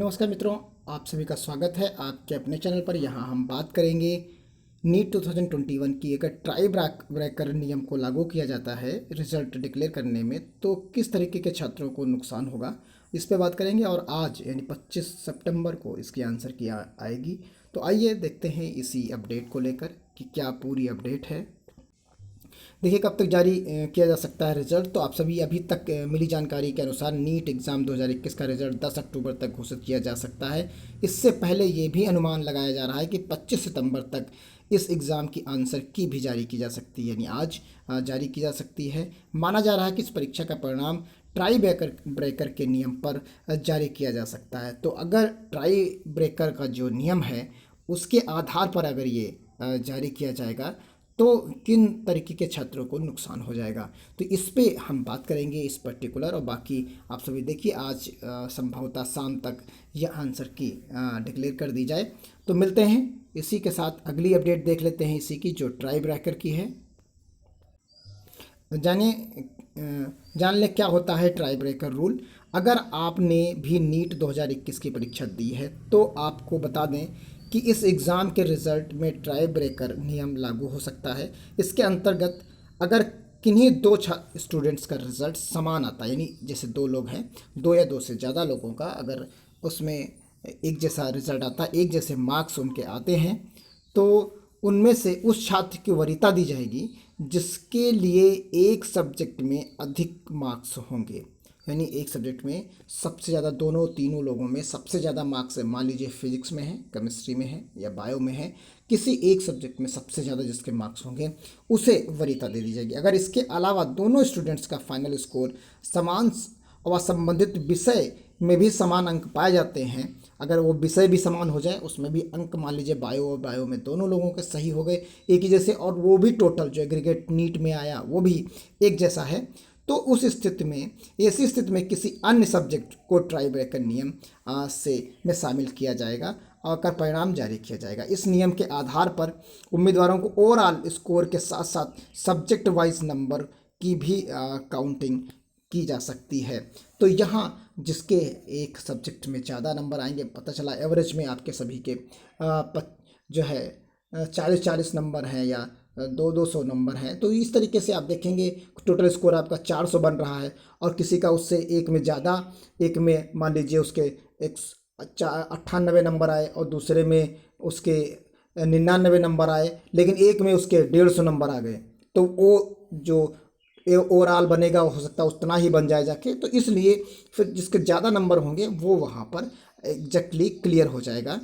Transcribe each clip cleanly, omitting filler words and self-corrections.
नमस्कार मित्रों, आप सभी का स्वागत है आपके अपने चैनल पर। यहाँ हम बात करेंगे नीट 2021 की। अगर ट्राई ब्रेकर नियम को लागू किया जाता है रिजल्ट डिक्लेयर करने में, तो किस तरीके के छात्रों को नुकसान होगा, इस पे बात करेंगे। और आज यानी 25 सितंबर को इसकी आंसर की आएगी। तो आइए देखते हैं इसी अपडेट को लेकर कि क्या पूरी अपडेट है। देखिए, कब तक जारी किया जा सकता है रिजल्ट। तो आप सभी अभी तक मिली जानकारी के अनुसार नीट एग्ज़ाम 2021 का रिजल्ट 10 अक्टूबर तक घोषित किया जा सकता है। इससे पहले ये भी अनुमान लगाया जा रहा है कि 25 सितंबर तक इस एग्ज़ाम की आंसर की भी जारी की जा सकती है, यानी आज जारी की जा सकती है। माना जा रहा है कि इस परीक्षा का परिणाम ट्राई ब्रेकर के नियम पर जारी किया जा सकता है। तो अगर ट्राई ब्रेकर का जो नियम है उसके आधार पर अगर ये जारी किया जाएगा तो किन तरीके के छात्रों को नुकसान हो जाएगा, तो इस पे हम बात करेंगे इस पर्टिकुलर। और बाकी आप सभी देखिए, आज संभवतः शाम तक यह आंसर की डिक्लेयर कर दी जाए। तो मिलते हैं इसी के साथ। अगली अपडेट देख लेते हैं इसी की, जो ट्राई ब्रेकर की है। जान ले क्या होता है ट्राई ब्रेकर रूल। अगर आपने भी नीट 2021 की परीक्षा दी है तो आपको बता दें कि इस एग्ज़ाम के रिज़ल्ट में ट्राई ब्रेकर नियम लागू हो सकता है। इसके अंतर्गत अगर किन्हीं दो स्टूडेंट्स का रिज़ल्ट समान आता है, यानी जैसे दो लोग हैं, दो या दो से ज़्यादा लोगों का अगर उसमें एक जैसा रिज़ल्ट आता है, एक जैसे मार्क्स उनके आते हैं, तो उनमें से उस छात्र की वरीयता दी जाएगी जिसके लिए एक सब्जेक्ट में अधिक मार्क्स होंगे। यानी एक सब्जेक्ट में सबसे ज़्यादा, दोनों तीनों लोगों में सबसे ज़्यादा मार्क्स है, मान लीजिए फिजिक्स में है, केमिस्ट्री में है या बायो में है, किसी एक सब्जेक्ट में सबसे ज़्यादा जिसके मार्क्स होंगे उसे वरीयता दे दी जाएगी। अगर इसके अलावा दोनों स्टूडेंट्स का फाइनल स्कोर समान व संबंधित विषय में भी समान अंक पाए जाते हैं, अगर वो विषय भी समान हो जाए, उसमें भी अंक मान लीजिए बायो और बायो में दोनों लोगों के सही हो गए एक ही जैसे, और वो भी टोटल जो एग्रीगेट नीट में आया वो भी एक जैसा है, तो उस स्थिति में, ऐसी स्थिति में किसी अन्य सब्जेक्ट को ट्राई ब्रेकर नियम में शामिल किया जाएगा और कर परिणाम जारी किया जाएगा। इस नियम के आधार पर उम्मीदवारों को ओवरऑल स्कोर के साथ साथ सब्जेक्ट वाइज नंबर की भी काउंटिंग की जा सकती है। तो यहाँ जिसके एक सब्जेक्ट में ज़्यादा नंबर आएंगे, पता चला एवरेज में आपके सभी के जो है 40-40 नंबर हैं या 200 नंबर हैं, तो इस तरीके से आप देखेंगे टोटल स्कोर आपका 400 बन रहा है, और किसी का उससे एक में ज़्यादा, एक में मान लीजिए उसके 98 नंबर आए और दूसरे में उसके 99 नंबर आए, लेकिन एक में उसके 150 नंबर आ गए, तो वो जो ओवरऑल बनेगा हो सकता है उतना ही बन जाए जाके। तो इसलिए फिर जिसके ज़्यादा नंबर होंगे वो वहाँ पर एग्जैक्टली क्लियर हो जाएगा।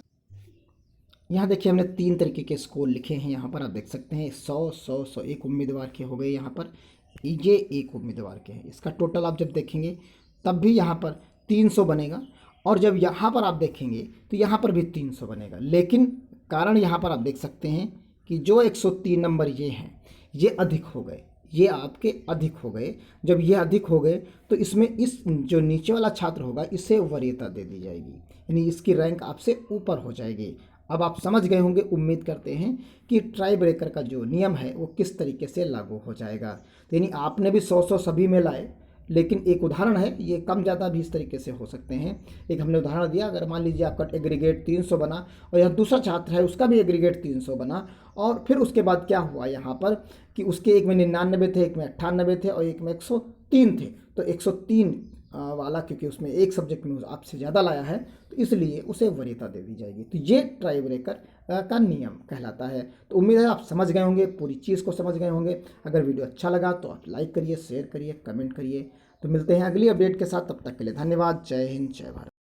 यहाँ देखिए, हमने 3 तरीके के स्कोर लिखे हैं। यहाँ पर आप देख सकते हैं 100 एक उम्मीदवार के हो गए, यहाँ पर ये एक उम्मीदवार के हैं। इसका टोटल आप जब देखेंगे तब भी यहाँ पर 300 बनेगा, और जब यहाँ पर आप देखेंगे तो यहाँ पर भी 300 बनेगा। लेकिन कारण यहाँ पर आप देख सकते हैं कि जो 103 नंबर ये हैं ये अधिक हो गए, ये आपके अधिक हो गए। जब ये अधिक हो गए तो इसमें इस जो नीचे वाला छात्र होगा इसे वरीयता दे दी जाएगी, यानी इसकी रैंक आपसे ऊपर हो जाएगी। अब आप समझ गए होंगे, उम्मीद करते हैं, कि ट्राई ब्रेकर का जो नियम है वो किस तरीके से लागू हो जाएगा। तो यानी आपने भी 100 सभी में लाए, लेकिन एक उदाहरण है, ये कम ज़्यादा भी इस तरीके से हो सकते हैं। एक हमने उदाहरण दिया, अगर मान लीजिए आपका एग्रीगेट 300 बना और यहाँ दूसरा छात्र है उसका भी एग्रीगेट 300 बना, और फिर उसके बाद क्या हुआ यहाँ पर कि उसके एक में 99 थे, एक में 98 थे और एक में 103 थे। तो 103 वाला, क्योंकि उसमें एक सब्जेक्ट में आपसे ज़्यादा लाया है, तो इसलिए उसे वरीयता दे दी जाएगी। तो ये ट्राई ब्रेकर का नियम कहलाता है। तो उम्मीद है आप समझ गए होंगे, पूरी चीज़ को समझ गए होंगे। अगर वीडियो अच्छा लगा तो आप लाइक करिए, शेयर करिए, कमेंट करिए। तो मिलते हैं अगली अपडेट के साथ, तब तक के लिए धन्यवाद। जय हिंद, जय भारत।